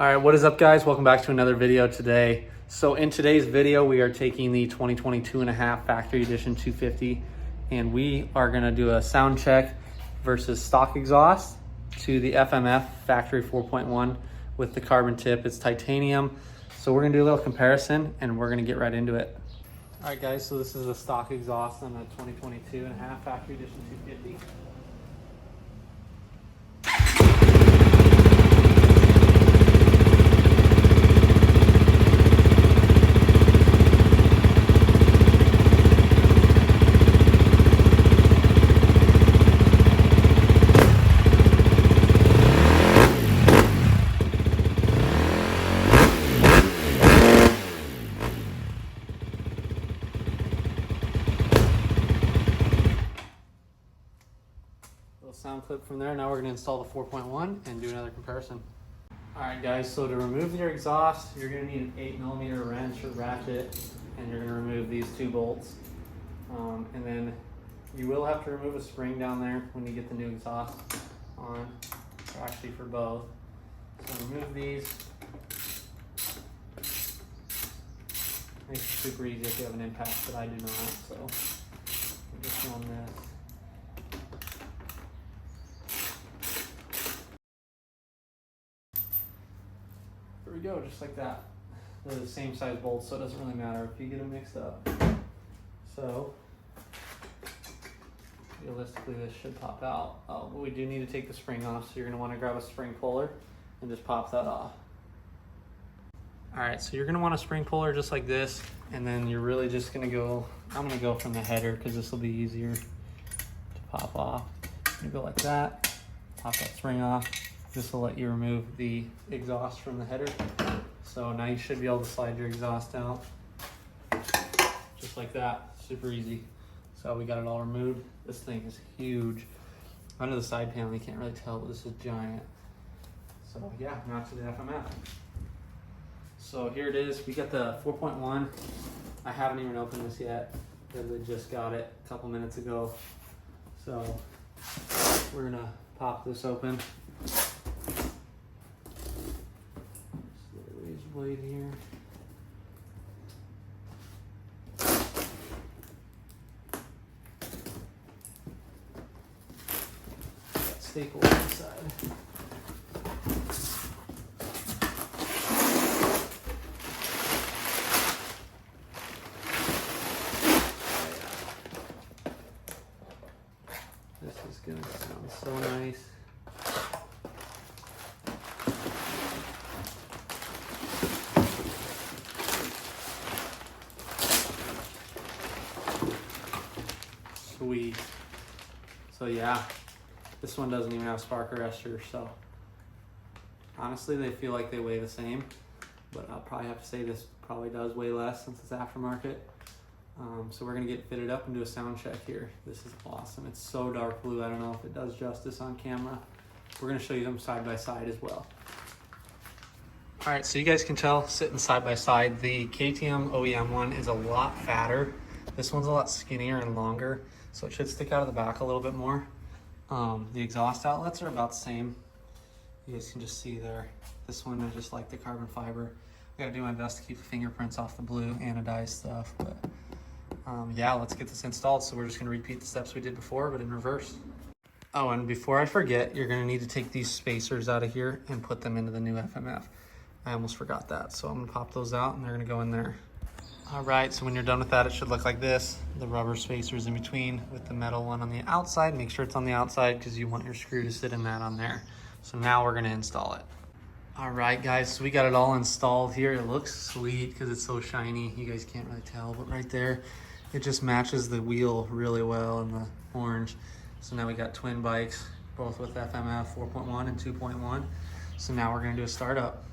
All right, what is up guys? Welcome back to another video today. So in today's video, we are taking the 2022.5 Factory Edition 250 and we are gonna do a sound check versus stock exhaust to the FMF Factory 4.1 with the carbon tip. It's titanium. So we're gonna do a little comparison and we're gonna get right into it. All right guys, so this is the stock exhaust on the 2022.5 Factory Edition 250. Sound clip from there. Now we're going to install the 4.1 and do another comparison. Alright guys, so to remove your exhaust, you're going to need an 8mm wrench or ratchet, and you're going to remove these two bolts. And then you will have to remove a spring down there when you get the new exhaust on, or actually for both. So remove these. Makes it super easy if you have an impact, but I do not, so I'm just on this. There we go, just like that. They're the same size bolts, so it doesn't really matter if you get them mixed up. So, realistically this should pop out. But we do need to take the spring off, so you're going to want to grab a spring puller and just pop that off. Alright, so you're going to want a spring puller just like this, and then you're really just going to go, I'm going to go from the header because this will be easier to pop off. You go like that, pop that spring off. This will let you remove the exhaust from the header. So now you should be able to slide your exhaust out. Just like that, super easy. So we got it all removed. This thing is huge. Under the side panel, you can't really tell, but this is giant. So yeah, now to the FMF. So here it is, we got the 4.1. I haven't even opened this yet, because I just got it a couple minutes ago. So we're gonna pop this open. Blade here. Got staple on the side. This is gonna sound so nice. Sweet. So yeah, this one doesn't even have spark arrestor, so honestly they feel like they weigh the same, but I'll probably have to say this probably does weigh less since it's aftermarket. So we're gonna get fitted up and do a sound check here. This is awesome. It's so dark blue, I don't know if it does justice on camera. We're gonna show you them side by side as well. All right, so you guys can tell sitting side by side, the KTM OEM one is a lot fatter. This one's a lot skinnier and longer, so it should stick out of the back a little bit more. The exhaust outlets are about the same. You guys can just see there. This one, I just like the carbon fiber. I gotta do my best to keep the fingerprints off the blue anodized stuff, but yeah, let's get this installed. So we're just gonna repeat the steps we did before, but in reverse. Oh, and before I forget, you're gonna need to take these spacers out of here and put them into the new FMF. I almost forgot that, so I'm gonna pop those out and they're gonna go in there. All right, so when you're done with that, it should look like this. The rubber spacers in between with the metal one on the outside. Make sure it's on the outside because you want your screw to sit in that on there. So now we're gonna install it. All right, guys, so we got it all installed here. It looks sweet because it's so shiny. You guys can't really tell, but right there, it just matches the wheel really well in the orange. So now we got twin bikes, both with FMF 4.1 and 2.1. So now we're gonna do a startup.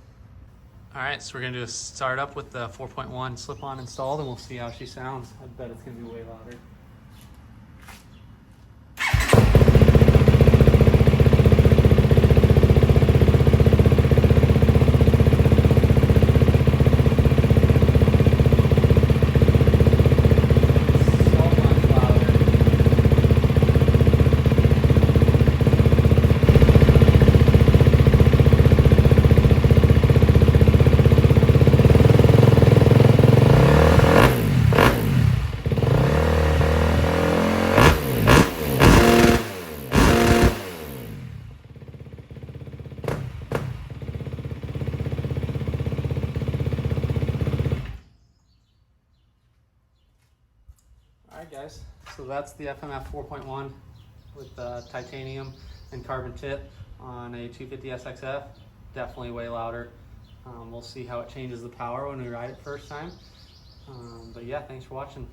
All right, so we're gonna do a startup with the 4.1 slip-on installed and we'll see how she sounds. I bet it's gonna be way louder. Alright guys, so that's the FMF 4.1 with titanium and carbon tip on a 250 SXF. Definitely way louder. We'll see how it changes the power when we ride it first time. But yeah, thanks for watching.